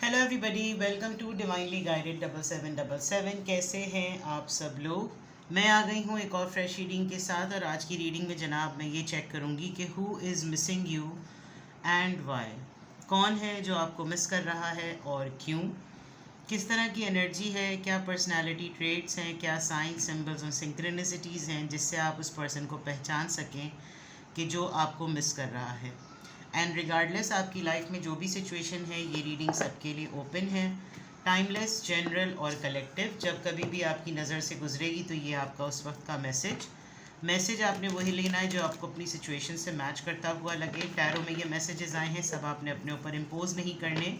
Hello everybody, welcome to divinely guided 7777। कैसे हैं आप सब लोग। मैं आ गई हूँ एक और फ्रेश रीडिंग के साथ। और आज की रीडिंग में जनाब मैं ये चेक करूँगी कि who is missing you and why. कौन है जो आपको मिस कर रहा है और क्यों। किस तरह की एनर्जी है, क्या पर्सनालिटी ट्रेट्स हैं, क्या साइन सिंबल्स और सिंक्रोनिसिटीज़ हैं जिससे आप उस पर्सन को पहचान सकें कि जो आपको मिस कर रहा है। एंड रिगार्डलेस आपकी लाइफ में जो भी सिचुएशन है, ये रीडिंग सबके लिए ओपन है। टाइमलेस, जनरल और कलेक्टिव। जब कभी भी आपकी नज़र से गुजरेगी तो ये आपका उस वक्त का मैसेज आपने वही लेना है जो आपको अपनी सिचुएशन से मैच करता हुआ लगे। टैरो में ये मैसेजेस आए हैं, सब आपने अपने ऊपर इम्पोज नहीं करने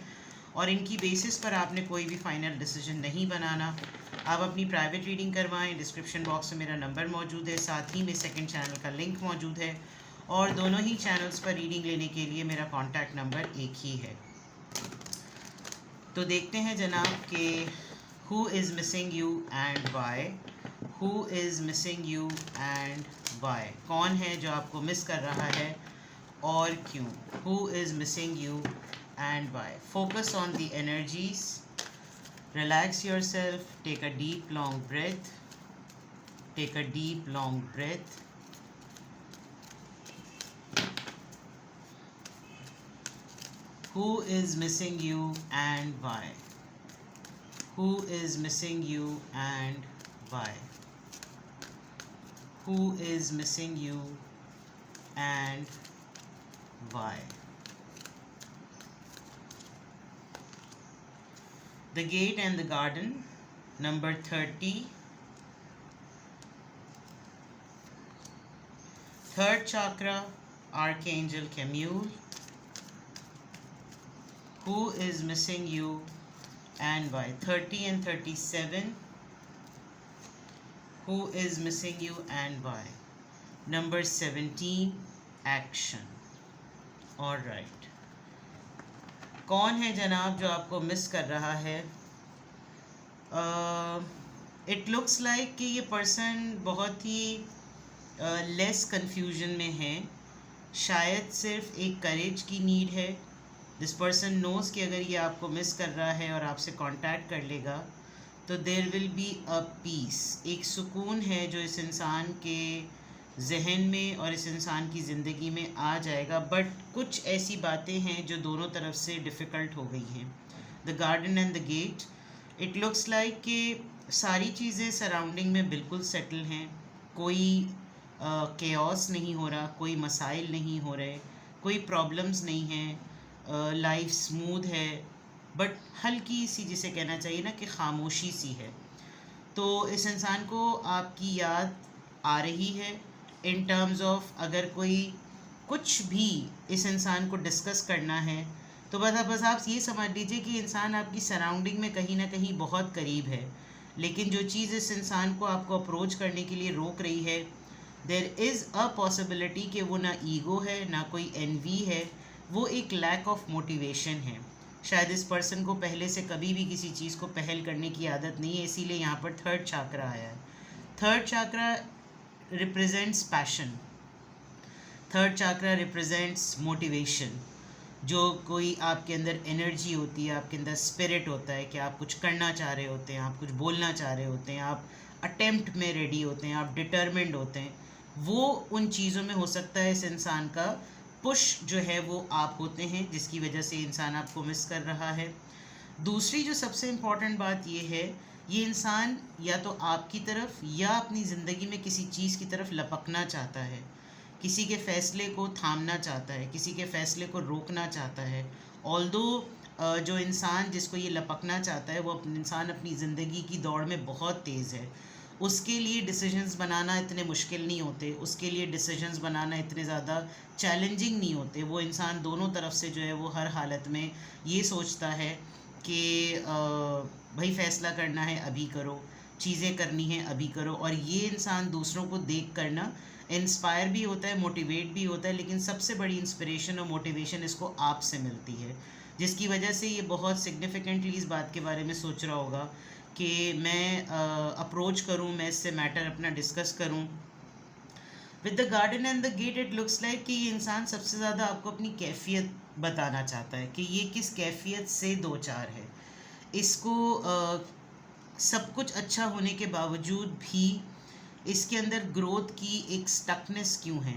और इनकी बेसिस पर आपने कोई भी फाइनल डिसीजन नहीं बनाना। आप अपनी प्राइवेट रीडिंग करवाएं। डिस्क्रिप्शन बॉक्स में मेरा नंबर मौजूद है, साथ ही में सेकंड चैनल का लिंक मौजूद है और दोनों ही चैनल्स पर रीडिंग लेने के लिए मेरा कॉन्टैक्ट नंबर एक ही है। तो देखते हैं जनाब कि who is missing you and why. Who is missing you and why. कौन है जो आपको मिस कर रहा है और क्यों। Who is missing you and why. Focus on the energies. Relax yourself. Take a deep long breath. Take a deep long breath. Who is missing you and why? Who is missing you and why? Who is missing you and why? The Gate and the Garden, number 30. Third chakra, Archangel Camille. Who is missing you and why? 30 and 37. Who is missing you and why? Number 17, Action. All right. कौन है जनाब जो आपको miss कर रहा है। It looks like कि ये पर्सन बहुत ही लेस कंफ्यूजन में है। शायद सिर्फ एक करेज की नीड है। दिस पर्सन नोज़ कि अगर ये आपको मिस कर रहा है और आपसे कांटेक्ट कर लेगा तो there will be a peace. एक सुकून है जो इस इंसान के जहन में और इस इंसान की ज़िंदगी में आ जाएगा। बट कुछ ऐसी बातें हैं जो दोनों तरफ से डिफ़िकल्ट हो गई हैं। The garden and the gate, it looks like कि सारी चीज़ें सराउंडिंग में बिल्कुल सेटल हैं। कोई केओस नहीं हो रहा, कोई मसाइल नहीं हो रहे, कोई प्रॉब्लम्स नहीं हैं। लाइफ स्मूथ है बट हल्की सी, जिसे कहना चाहिए ना कि खामोशी सी है। तो इस इंसान को आपकी याद आ रही है इन टर्म्स ऑफ अगर कोई कुछ भी इस इंसान को डिस्कस करना है तो बस आप ये समझ लीजिए कि इंसान आपकी सराउंडिंग में कहीं ना कहीं बहुत करीब है। लेकिन जो चीज़ इस इंसान को आपको अप्रोच करने के लिए रोक रही है, देयर इज़ अ पॉसिबिलिटी कि वो ना ईगो है ना कोई एनवी है, वो एक लैक ऑफ मोटिवेशन है। शायद इस पर्सन को पहले से कभी भी किसी चीज़ को पहल करने की आदत नहीं है, इसीलिए यहाँ पर थर्ड चाक्रा आया है। Third chakra represents passion. Third chakra represents motivation. जो कोई आपके अंदर एनर्जी होती है, आपके अंदर स्पिरिट होता है कि आप कुछ करना चाह रहे होते हैं, आप कुछ बोलना चाह रहे होते हैं, आप अटेम्प्ट में रेडी होते हैं, आप डिटर्मिन्ड होते हैं, वो उन चीज़ों में हो सकता है इस इंसान का पुश जो है वो आप होते हैं, जिसकी वजह से इंसान आपको मिस कर रहा है। दूसरी जो सबसे इम्पॉर्टेंट बात ये है, ये इंसान या तो आपकी तरफ या अपनी ज़िंदगी में किसी चीज़ की तरफ लपकना चाहता है, किसी के फ़ैसले को थामना चाहता है, किसी के फ़ैसले को रोकना चाहता है। ऑल्दो जो इंसान जिसको ये लपकना चाहता है वो इंसान अपनी ज़िंदगी की दौड़ में बहुत तेज़ है। उसके लिए डिसीजंस बनाना इतने मुश्किल नहीं होते, उसके लिए डिसीजंस बनाना इतने ज़्यादा चैलेंजिंग नहीं होते। वो इंसान दोनों तरफ से जो है वो हर हालत में ये सोचता है कि भाई फ़ैसला करना है अभी करो, चीज़ें करनी है अभी करो। और ये इंसान दूसरों को देख कर ना इंस्पायर भी होता है, मोटिवेट भी होता है, लेकिन सबसे बड़ी इंस्पिरेशन और मोटिवेशन इसको आपसे मिलती है, जिसकी वजह से ये बहुत सिग्निफिकेंटली इस बात के बारे में सोच रहा होगा कि मैं अप्रोच करूं, मैं इससे मैटर अपना डिस्कस करूं। With the garden and the gate it looks like कि ये इंसान सबसे ज़्यादा आपको अपनी कैफियत बताना चाहता है कि ये किस कैफियत से दो चार है। इसको सब कुछ अच्छा होने के बावजूद भी इसके अंदर ग्रोथ की एक स्टकनेस क्यों है,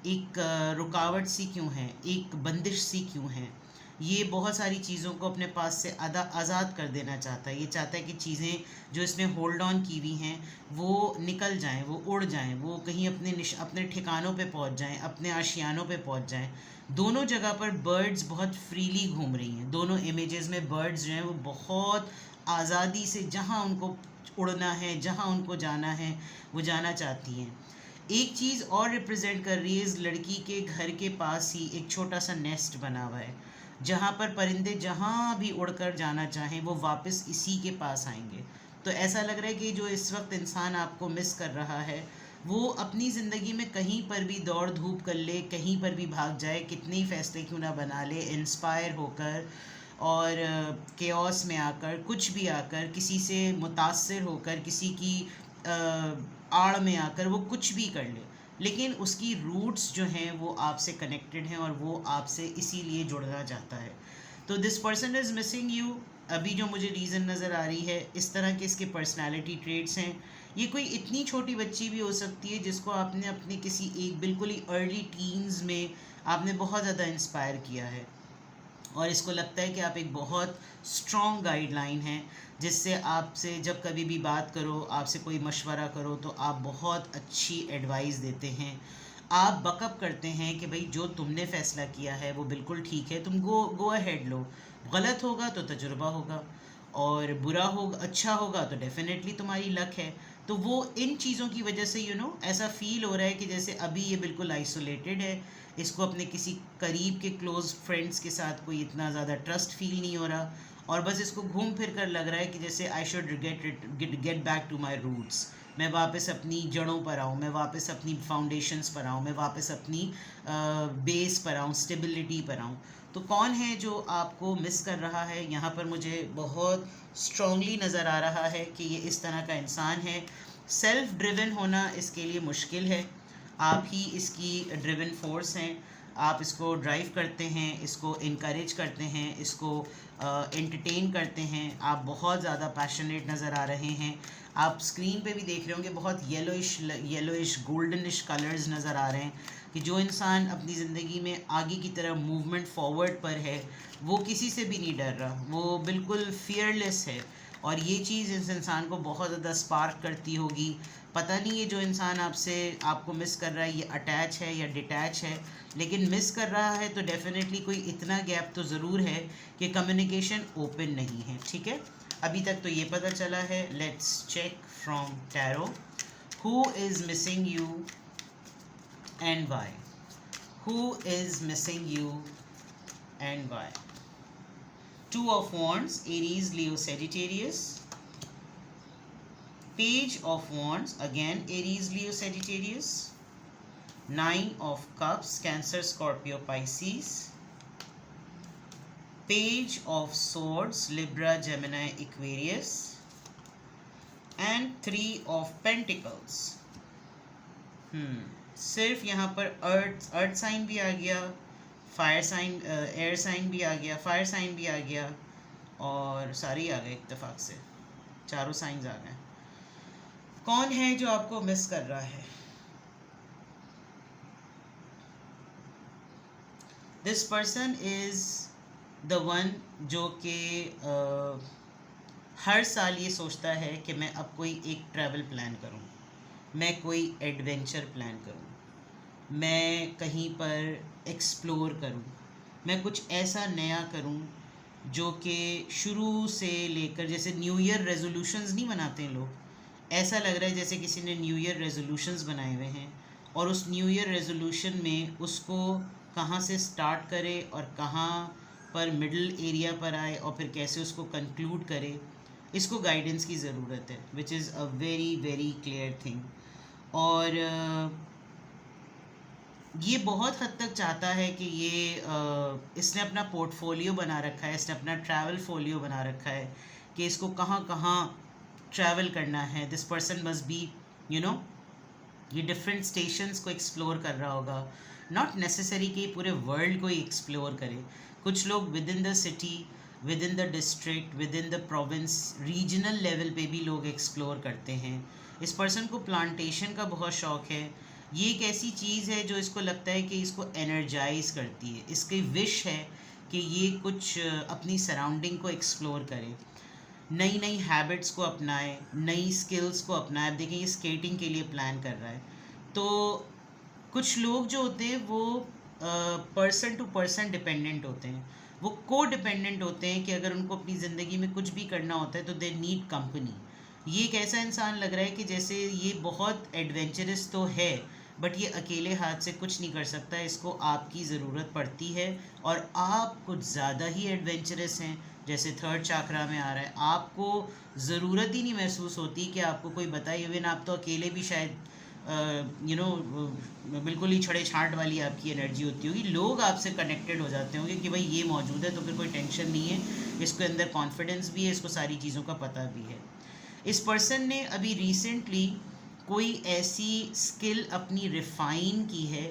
एक रुकावट सी क्यों है, एक बंदिश सी क्यों है। ये बहुत सारी चीज़ों को अपने पास से आज़ाद कर देना चाहता है। ये चाहता है कि चीज़ें जो इसने होल्ड ऑन की हुई हैं वो निकल जाएं, वो उड़ जाएं, वो कहीं अपने ठिकानों पे पहुंच जाएं, अपने आशियानों पे पहुंच जाएं। दोनों जगह पर बर्ड्स बहुत फ्रीली घूम रही हैं। दोनों इमेजेस में बर्ड्स जो हैं वो बहुत आज़ादी से जहाँ उनको उड़ना है, जहाँ उनको जाना है, वो जाना चाहती हैं। एक चीज़ और रिप्रेजेंट कर रही है, इस लड़की के घर के पास ही एक छोटा सा नेस्ट बना हुआ है, जहाँ पर परिंदे जहाँ भी उड़कर जाना चाहें वो वापस इसी के पास आएंगे। तो ऐसा लग रहा है कि जो इस वक्त इंसान आपको मिस कर रहा है वो अपनी ज़िंदगी में कहीं पर भी दौड़ धूप कर ले, कहीं पर भी भाग जाए, कितने ही फैसले क्यों ना बना ले, इंस्पायर होकर और केओस में आकर, कुछ भी आकर, किसी से मुतासर होकर, किसी की आड़ में आकर वो कुछ भी कर ले, लेकिन उसकी रूट्स जो हैं वो आपसे कनेक्टेड हैं और वो आपसे इसीलिए जुड़ना चाहता है। तो this person is missing you. अभी जो मुझे रीज़न नज़र आ रही है, इस तरह के इसके पर्सनालिटी ट्रेट्स हैं। ये कोई इतनी छोटी बच्ची भी हो सकती है जिसको आपने अपने किसी एक बिल्कुल ही अर्ली टीन्स में आपने बहुत ज़्यादा इंस्पायर किया है और इसको लगता है कि आप एक बहुत स्ट्रॉन्ग गाइडलाइन हैं, जिससे आपसे जब कभी भी बात करो, आपसे कोई मशवरा करो तो आप बहुत अच्छी एडवाइस देते हैं। आप बकअप करते हैं कि भाई जो तुमने फ़ैसला किया है वो बिल्कुल ठीक है, तुम गो अहेड लो। गलत होगा तो तजुर्बा होगा, और बुरा होगा, अच्छा होगा तो डेफिनेटली तुम्हारी लक है। तो वो इन चीज़ों की वजह से ऐसा फील हो रहा है कि जैसे अभी ये बिल्कुल आइसोलेटेड है, इसको अपने किसी करीब के क्लोज़ फ्रेंड्स के साथ कोई इतना ज़्यादा ट्रस्ट फील नहीं हो रहा, और बस इसको घूम फिर कर लग रहा है कि जैसे I should get back to my roots. मैं वापस अपनी जड़ों पर आऊँ, मैं वापस अपनी फाउंडेशंस पर आऊँ, मैं वापस अपनी बेस पर आऊँ, स्टेबिलिटी पर आऊँ। तो कौन है जो आपको मिस कर रहा है? यहाँ पर मुझे बहुत स्ट्रॉन्गली नज़र आ रहा है कि ये इस तरह का इंसान है। सेल्फ ड्रिवन होना इसके लिए मुश्किल है, आप ही इसकी ड्रिवन फोर्स हैं। आप इसको ड्राइव करते हैं, इसको इनकरेज करते हैं, इसको एंटरटेन करते हैं। आप बहुत ज़्यादा पैशनेट नज़र आ रहे हैं। आप स्क्रीन पे भी देख रहे होंगे बहुत येलोइश गोल्डनिश कलर्स नज़र आ रहे हैं कि जो इंसान अपनी ज़िंदगी में आगे की तरफ मूवमेंट फॉरवर्ड पर है वो किसी से भी नहीं डर रहा, वो बिल्कुल फियरलेस है। और ये चीज़ इस इंसान को बहुत ज़्यादा स्पार्क करती होगी। पता नहीं ये जो इंसान आपको मिस कर रहा है ये अटैच है या डिटैच है, लेकिन मिस कर रहा है तो डेफिनेटली कोई इतना गैप तो ज़रूर है कि कम्युनिकेशन ओपन नहीं है। ठीक है, अभी तक तो ये पता चला है। Let's check from tarot, who is missing you and why. Who is missing you and why. Two of Wands, Aries, Leo, Sagittarius. Page of Wands, again Aries, Leo, Sagittarius. Nine of Cups, Cancer, Scorpio, Pisces. Page of Swords, Libra, Gemini, Aquarius. And Three of Pentacles. सिर्फ यहाँ पर अर्थ sign भी आ गया, fire sign, air sign भी आ गया, fire sign भी आ गया, और सारे ही आ गए इत्तेफाक से, चारों साइंस आ गए। कौन है जो आपको मिस कर रहा है? This person is the one जो कि हर साल ये सोचता है कि मैं अब कोई एक ट्रैवल प्लान करूं, मैं कोई एडवेंचर प्लान करूं, मैं कहीं पर एक्सप्लोर करूं, मैं कुछ ऐसा नया करूं जो कि शुरू से लेकर, जैसे न्यू ईयर रेजोल्यूशंस नहीं बनाते हैं लोग, ऐसा लग रहा है जैसे किसी ने न्यू ईयर रेजोल्यूशंस बनाए हुए हैं और उस न्यू ईयर रेजोल्यूशन में उसको कहाँ से स्टार्ट करे और कहाँ पर मिडल एरिया पर आए और फिर कैसे उसको कंक्लूड करे। इसको गाइडेंस की ज़रूरत है, which is a very very clear thing. और ये बहुत हद तक चाहता है कि इसने अपना पोर्टफोलियो बना रखा है, इसने अपना ट्रैवल फोलियो बना रखा है कि इसको कहाँ कहाँ ट्रैवल करना है। दिस पर्सन मस्ट बी ये डिफरेंट स्टेशंस को एक्सप्लोर कर रहा होगा, नॉट नेसेसरी कि पूरे वर्ल्ड को ही एक्सप्लोर करे। कुछ लोग with in the city, with in the district, with in the province, regional level पे भी लोग एक्सप्लोर करते हैं। इस पर्सन को प्लांटेशन का बहुत शौक है। ये एक ऐसी चीज़ है जो इसको लगता है कि इसको एनर्जाइज करती है। इसकी विश है कि ये कुछ अपनी सराउंडिंग को एक्सप्लोर करे, नई नई हैबिट्स को अपनाए, नई स्किल्स को अपनाए। अब देखें ये स्केटिंग के लिए प्लान कर रहा है। तो कुछ लोग जो होते हैं वो पर्सन टू पर्सन डिपेंडेंट होते हैं, वो को डिपेंडेंट होते हैं कि अगर उनको अपनी ज़िंदगी में कुछ भी करना होता है तो दे नीड कंपनी। ये एक ऐसा इंसान लग रहा है कि जैसे ये बहुत एडवेंचरस तो है बट ये अकेले हाथ से कुछ नहीं कर सकता, इसको आपकी ज़रूरत पड़ती है। और आप कुछ ज़्यादा ही एडवेंचरस हैं, जैसे थर्ड चाकरा में आ रहा है। आपको ज़रूरत ही नहीं महसूस होती कि आपको कोई बताए, इवन आप तो अकेले भी शायद बिल्कुल ही छड़े छाट वाली आपकी एनर्जी होती होगी। लोग आपसे कनेक्टेड हो जाते होंगे कि भाई ये मौजूद है तो फिर कोई टेंशन नहीं है, इसके अंदर कॉन्फिडेंस भी है, इसको सारी चीज़ों का पता भी है। इस पर्सन ने अभी रिसेंटली कोई ऐसी स्किल अपनी रिफाइन की है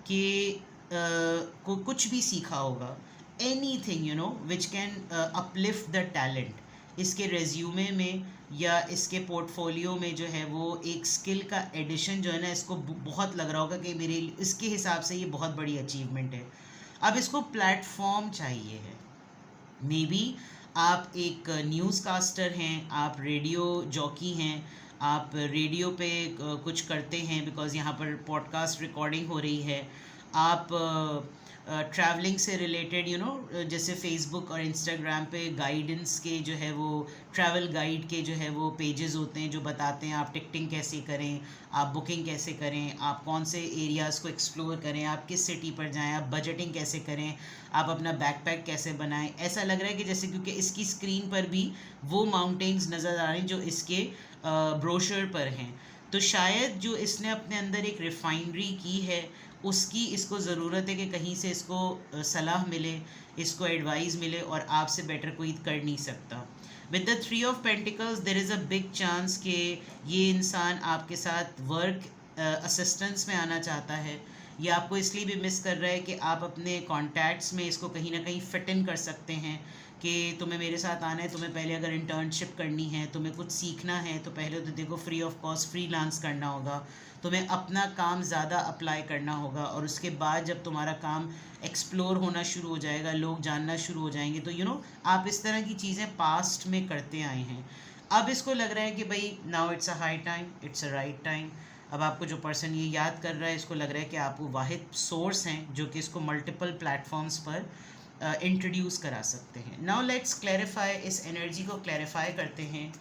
कि को कुछ भी सीखा होगा, any thing which can uplift the talent. इसके रेज्यूमे में या इसके पोर्टफोलियो में जो है वो एक स्किल का एडिशन जो है ना, इसको बहुत लग रहा होगा कि मेरे इसके हिसाब से ये बहुत बड़ी अचीवमेंट है। अब इसको प्लेटफॉर्म चाहिए है। मे बी आप एक न्यूज़ कास्टर हैं, आप रेडियो जॉकी हैं, आप रेडियो पे कुछ करते हैं बिकॉज़ यहाँ पर पॉडकास्ट रिकॉर्डिंग हो रही है। आप ट्रैवलिंग से रिलेटेड जैसे फेसबुक और इंस्टाग्राम पे गाइडेंस के जो है वो ट्रैवल गाइड के जो है वो पेजेस होते हैं जो बताते हैं आप टिकटिंग कैसे करें, आप बुकिंग कैसे करें, आप कौन से एरियाज़ को एक्सप्लोर करें, आप किस सिटी पर जाएं, आप बजटिंग कैसे करें, आप अपना बैकपैक कैसे बनाएं। ऐसा लग रहा है कि जैसे क्योंकि इसकी स्क्रीन पर भी वो माउंटेन्स नज़र आ रहे हैं जो इसके ब्रोशर पर हैं। तो शायद जो इसने अपने अंदर एक रिफाइनरी की है उसकी इसको ज़रूरत है कि कहीं से इसको सलाह मिले, इसको एडवाइस मिले, और आपसे बेटर कोई कर नहीं सकता। With the 3 of pentacles there is a big chance कि ये इंसान आपके साथ वर्क असिस्टेंस में आना चाहता है। ये आपको इसलिए भी मिस कर रहा है कि आप अपने कॉन्टैक्ट्स में इसको कहीं ना कहीं फिट इन कर सकते हैं कि तुम्हें मेरे साथ आना है, तुम्हें पहले अगर इंटर्नशिप करनी है, तुम्हें कुछ सीखना है तो पहले तो देखो फ्री ऑफ कॉस्ट फ्रीलांस करना होगा, तुम्हें अपना काम ज़्यादा अप्लाई करना होगा, और उसके बाद जब तुम्हारा काम एक्सप्लोर होना शुरू हो जाएगा, लोग जानना शुरू हो जाएंगे, तो आप इस तरह की चीज़ें पास्ट में करते आए हैं। अब इसको लग रहा है कि भाई now it's a high time, it's a right time. अब आपको जो पर्सन ये याद कर रहा है इसको लग रहा है कि आप वो वाहिद सोर्स हैं जो कि इसको मल्टीपल प्लेटफॉर्म्स पर इंट्रोड्यूस करा सकते हैं। नाउ लेट्स क्लैरिफाई, इस एनर्जी को क्लैरिफाई करते हैं।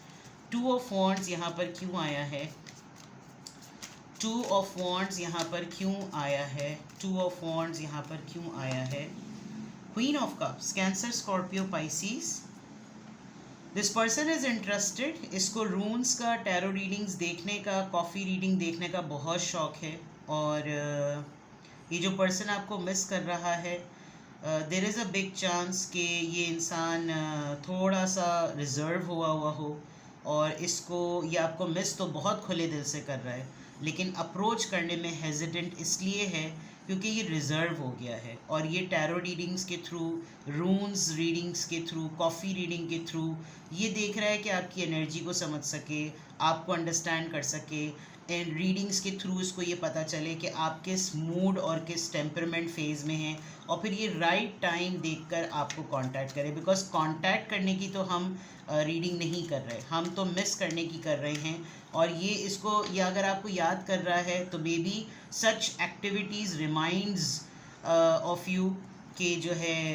2 ऑफ वॉन्ड्स यहाँ पर क्यों आया है, 2 ऑफ वॉन्ड्स यहाँ पर क्यों आया है, 2 ऑफ वॉन्ड्स यहाँ पर क्यों आया है। Queen of cups, Cancer, Scorpio, Pisces. This person is interested, इसको रून्स का, टैरो रीडिंग्स देखने का, कॉफ़ी रीडिंग देखने का बहुत शौक है। और ये जो पर्सन आपको मिस कर रहा है, there is a big chance कि ये इंसान थोड़ा सा रिज़र्व हुआ हो, और इसको ये आपको मिस तो बहुत खुले दिल से कर रहा है, लेकिन अप्रोच करने में हेजिडेंट इसलिए है क्योंकि ये रिज़र्व हो गया है। और ये टैरो रीडिंग्स के थ्रू, रून्स रीडिंग्स के थ्रू, कॉफ़ी रीडिंग के थ्रू ये देख रहा है कि आपकी एनर्जी को समझ सके, आपको अंडरस्टैंड कर सके, एंड रीडिंग्स के थ्रू इसको ये पता चले कि आप किस मूड और किस टेम्परमेंट फेज़ में हैं, और फिर ये राइट टाइम देखकर आपको कांटेक्ट करें। बिकॉज कांटेक्ट करने की तो हम रीडिंग नहीं कर रहे, हम तो मिस करने की कर रहे हैं। और ये इसको, ये अगर आपको याद कर रहा है तो may be such activities reminds of you कि जो है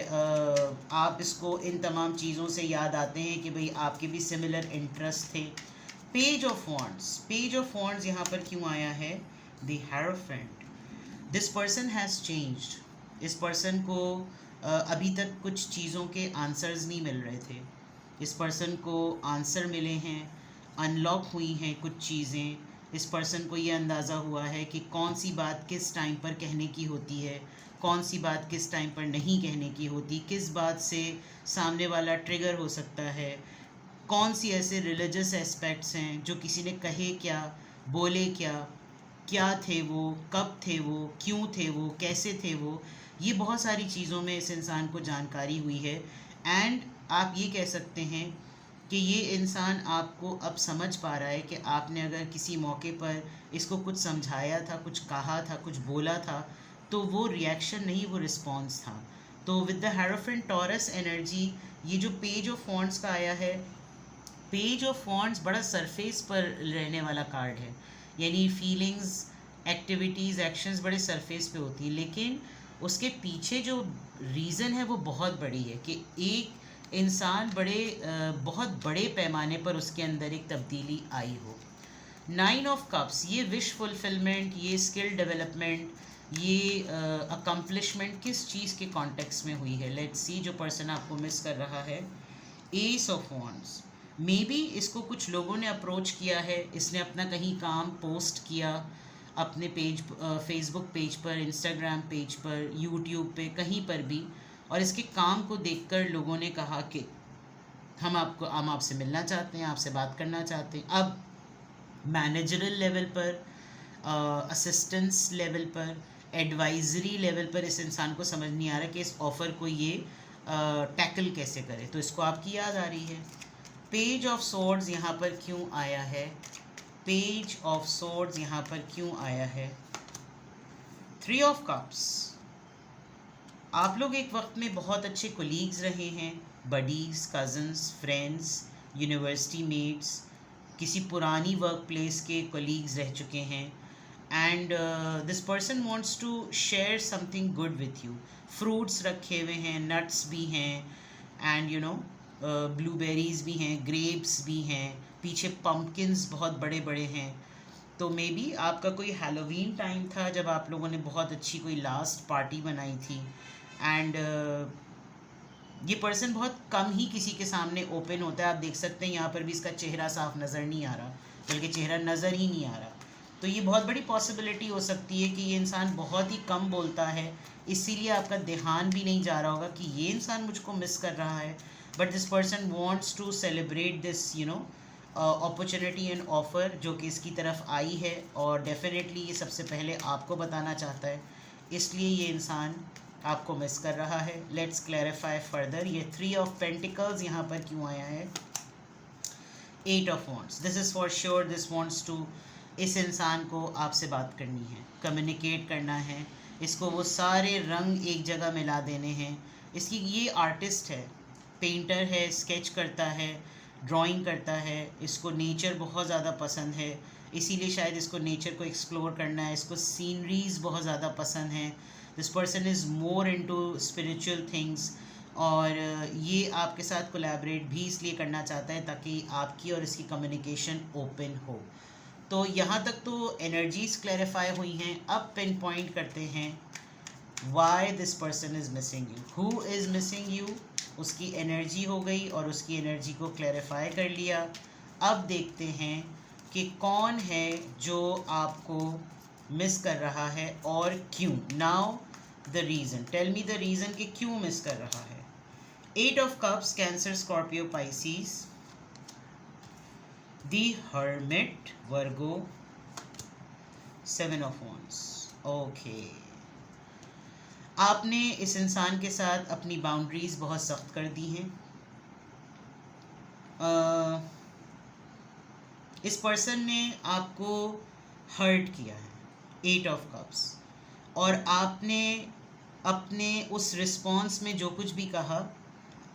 आप इसको इन तमाम चीज़ों से याद आते हैं कि भाई आपके भी सिमिलर इंटरेस्ट थे। Page of wands, page of wands यहाँ पर क्यों आया है, the hierophant. This person has changed, इस पर्सन को अभी तक कुछ चीज़ों के आंसर्स नहीं मिल रहे थे, इस पर्सन को आंसर मिले हैं, अनलॉक हुई हैं कुछ चीज़ें। इस पर्सन को ये अंदाज़ा हुआ है कि कौन सी बात किस टाइम पर कहने की होती है, कौन सी बात किस टाइम पर नहीं कहने की होती, किस बात से सामने वाला ट्रिगर हो सकता है, कौन सी ऐसे रिलीजियस एस्पेक्ट्स हैं जो किसी ने कहे क्या, बोले क्या, क्या थे वो, कब थे वो, क्यों थे वो, कैसे थे वो, ये बहुत सारी चीज़ों में इस इंसान को जानकारी हुई है। एंड आप ये कह सकते हैं कि ये इंसान आपको अब समझ पा रहा है कि आपने अगर किसी मौके पर इसको कुछ समझाया था, कुछ कहा था, कुछ बोला था, तो वो रिएक्शन नहीं, वो रिस्पॉन्स था। तो with the hierophant taurus energy, ये जो पेज ऑफ फॉन्ट्स का आया है, पेज ऑफ फॉन्ट्स बड़ा सरफेस पर रहने वाला कार्ड है, यानी फीलिंग्स, एक्टिविटीज़, एक्शंस बड़े सरफेस पे होती हैं, लेकिन उसके पीछे जो रीज़न है वो बहुत बड़ी है कि एक इंसान बहुत बड़े पैमाने पर उसके अंदर एक तब्दीली आई हो। 9 ऑफ कप्स, ये विश फुलफिलमेंट, ये स्किल डेवलपमेंट, ये अकम्पलिशमेंट किस चीज़ के कॉन्टेक्स्ट में हुई है। लेट्स सी जो पर्सन आपको मिस कर रहा है। S of wands, may be इसको कुछ लोगों ने अप्रोच किया है, इसने अपना कहीं काम पोस्ट किया अपने पेज, फेसबुक पेज पर, इंस्टाग्राम पेज पर, यूट्यूब पे, कहीं पर भी, और इसके काम को देखकर लोगों ने कहा कि हम आपसे मिलना चाहते हैं, आपसे बात करना चाहते हैं। अब मैनेजरल लेवल पर, असिस्टेंस लेवल पर, एडवाइजरी लेवल पर इस इंसान को समझ नहीं आ रहा कि इस ऑफ़र को ये टैकल कैसे करे, तो इसको आपकी याद आ रही है। पेज ऑफ सोर्ड्स यहाँ पर क्यों आया है, पेज ऑफ सोर्ड्स यहाँ पर क्यों आया है। 3 ऑफ कप्स, आप लोग एक वक्त में बहुत अच्छे कोलीग्स रहे हैं, buddies, cousins, friends, university mates, किसी पुरानी वर्क प्लेस के कोलीग्स रह चुके हैं। And this person wants to share something good with you. Fruits रखे हुए हैं, नट्स भी हैं, एंड यू नो ब्लूबेरीज़ भी हैं, ग्रेप्स भी हैं, पीछे पम्पकिन्स बहुत बड़े बड़े हैं। तो मे बी आपका कोई हैलोवीन टाइम था जब आप लोगों ने बहुत अच्छी कोई लास्ट पार्टी बनाई थी। एंड ये पर्सन बहुत कम ही किसी के सामने ओपन होता है। आप देख सकते हैं यहाँ पर भी इसका चेहरा साफ नज़र नहीं आ रहा, बल्कि चेहरा नज़र ही नहीं आ रहा। तो ये बहुत बड़ी पॉसिबिलिटी हो सकती है कि ये इंसान बहुत ही कम बोलता है, इसीलिए आपका ध्यान भी नहीं जा रहा होगा कि ये इंसान मुझको मिस कर रहा है। But this person wants to celebrate this opportunity and offer जो कि इसकी तरफ आई है, और डेफिनेटली ये सबसे पहले आपको बताना चाहता है, इसलिए ये इंसान आपको मिस कर रहा है। लेट्स क्लैरिफाई फर्दर, ये 3 ऑफ पेंटिकल्स यहाँ पर क्यों आया है। 8 of wants, this is for sure this wants to, इस इंसान को आपसे बात करनी है, कम्युनिकेट करना है, इसको वो सारे रंग एक जगह मिला देने हैं। इसकी ये आर्टिस्ट है, पेंटर है, स्केच करता है, ड्राइंग करता है, इसको नेचर बहुत ज़्यादा पसंद है, इसीलिए शायद इसको नेचर को एक्सप्लोर करना है, इसको सीनरीज बहुत ज़्यादा पसंद हैं। This person is more into spiritual things, और ये आपके साथ कोलैबोरेट भी इसलिए करना चाहता है ताकि आपकी और इसकी कम्युनिकेशन ओपन हो। तो यहाँ तक तो एनर्जीज क्लैरिफाई हुई हैं। अब पिन पॉइंट करते हैं why this person is missing you, who is missing you. उसकी एनर्जी हो गई और उसकी एनर्जी को क्लैरिफाई कर लिया। अब देखते हैं कि कौन है जो आपको मिस कर रहा है और क्यों। Now the reason, tell me the reason कि क्यों मिस कर रहा है। 8 of cups, Cancer, Scorpio, Pisces, the hermit, Virgo, 7 of wands. Okay, आपने इस इंसान के साथ अपनी बाउंड्रीज़ बहुत सख्त कर दी हैं। इस पर्सन ने आपको हर्ट किया है, 8 ऑफ कप्स, और आपने अपने उस रिस्पॉन्स में जो कुछ भी कहा,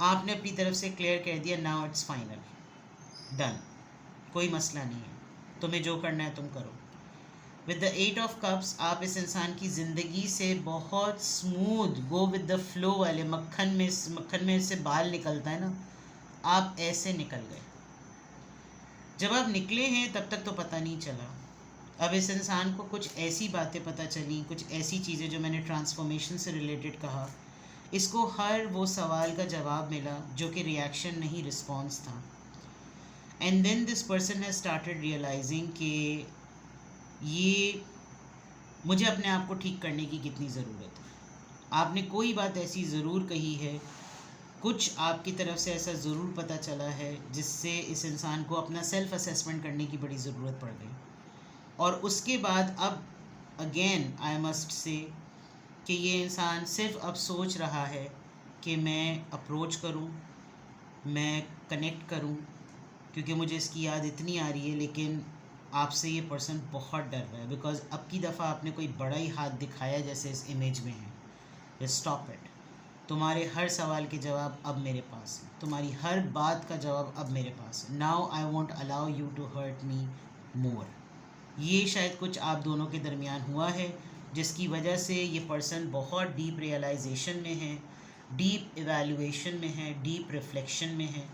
आपने अपनी तरफ से क्लियर कर दिया, नाउ इट्स फाइनल, डन, कोई मसला नहीं है, तुम्हें जो करना है तुम करो। विद द 8 ऑफ कप्स, आप इस इंसान की ज़िंदगी से बहुत smooth, go with the flow वाले, मक्खन में से बाल निकलता है ना, आप ऐसे निकल गए। जब आप निकले हैं तब तक तो पता नहीं चला, अब इस इंसान को कुछ ऐसी बातें पता चली, कुछ ऐसी चीज़ें जो मैंने ट्रांसफॉर्मेशन से रिलेटेड कहा, इसको हर वो सवाल का जवाब मिला जो कि रिएक्शन नहीं, रिस्पॉन्स था। And then this person has started realising कि ये मुझे अपने आप को ठीक करने की कितनी ज़रूरत है। आपने कोई बात ऐसी ज़रूर कही है, कुछ आपकी तरफ से ऐसा ज़रूर पता चला है जिससे इस इंसान को अपना सेल्फ़ असेसमेंट करने की बड़ी ज़रूरत पड़ गई, और उसके बाद अब अगेन आई मस्ट से कि ये इंसान सिर्फ अब सोच रहा है कि मैं अप्रोच करूं, मैं कनेक्ट करूं, क्योंकि मुझे इसकी याद इतनी आ रही है, लेकिन आपसे ये पर्सन बहुत डर रहा है बिकॉज अब की दफ़ा आपने कोई बड़ा ही हाथ दिखाया जैसे इस इमेज में है। Stop it. तुम्हारे हर सवाल के जवाब अब मेरे पास है, तुम्हारी हर बात का जवाब अब मेरे पास है। Now I won't allow you to hurt me more. ये शायद कुछ आप दोनों के दरमियान हुआ है जिसकी वजह से ये पर्सन बहुत डीप रियलाइजेशन में है, डीप इवैल्यूएशन में है, डीप रिफ्लेक्शन में है,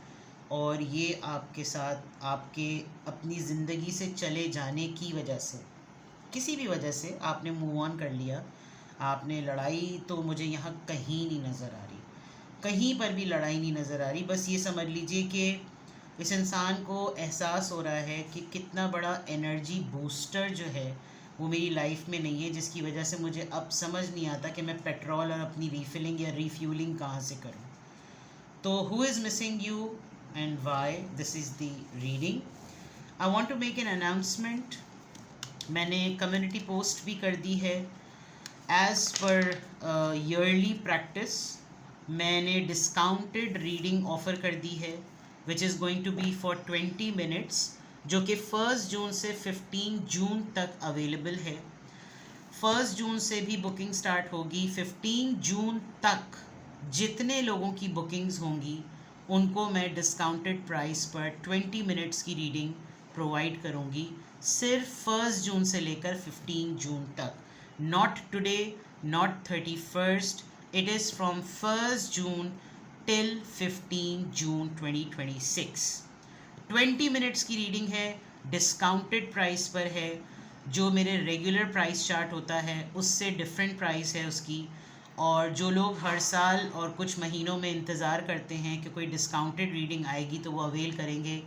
और ये आपके साथ आपके अपनी ज़िंदगी से चले जाने की वजह से, किसी भी वजह से आपने मूव ऑन कर लिया। आपने लड़ाई तो मुझे यहाँ कहीं नहीं नज़र आ रही, कहीं पर भी लड़ाई नहीं नज़र आ रही। बस ये समझ लीजिए कि इस इंसान को एहसास हो रहा है कि कितना बड़ा एनर्जी बूस्टर जो है वो मेरी लाइफ में नहीं है, जिसकी वजह से मुझे अब समझ नहीं आता कि मैं पेट्रोल और अपनी रीफिलिंग या रीफ्यूलिंग कहाँ से करूँ। तो who is missing you and why? This is the reading. I want to make an announcement. मैंने कम्युनिटी पोस्ट भी कर दी है। एज़ पर ईयरली प्रैक्टिस मैंने डिस्काउंटेड रीडिंग ऑफ़र कर दी है which is going to be for 20 minutes, जो कि 1 जून से 15 जून तक अवेलेबल है। 1 जून से भी बुकिंग स्टार्ट होगी। 15 जून तक जितने लोगों की बुकिंग्स होंगी उनको मैं डिस्काउंटेड प्राइस पर 20 मिनट्स की रीडिंग प्रोवाइड करूँगी, सिर्फ 1 जून से लेकर 15 जून तक। Not today, not 31st, it is from 1st June till 15 June 2026। 20 minutes की रीडिंग है, डिस्काउंटेड प्राइस पर है। जो मेरे रेगुलर प्राइस चार्ट होता है उससे डिफरेंट प्राइस है उसकी। और जो लोग हर साल और कुछ महीनों में इंतज़ार करते हैं कि कोई डिस्काउंटेड रीडिंग आएगी तो वो अवेल करेंगे।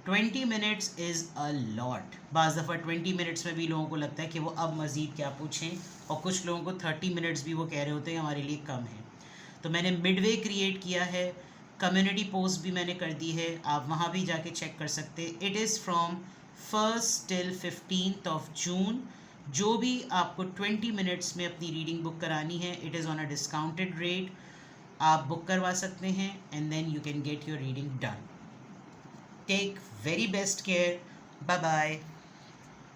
20 मिनट्स इज़ अ लॉट। बाज़ दफ़ा 20 मिनट्स में भी लोगों को लगता है कि वो अब मज़ीद क्या पूछें, और कुछ लोगों को 30 मिनट्स भी वो कह रहे होते हैं हमारे लिए कम है। तो मैंने मिडवे क्रिएट किया है। कम्युनिटी पोस्ट भी मैंने कर दी है, आप वहाँ भी जाके चेक कर सकते। It is from 1st till 15th of June। जो भी आपको 20 मिनट्स में अपनी रीडिंग बुक करानी है, it is on a discounted rate. आप बुक करवा सकते हैं and then you can get your reading done. Take very best care. Bye bye.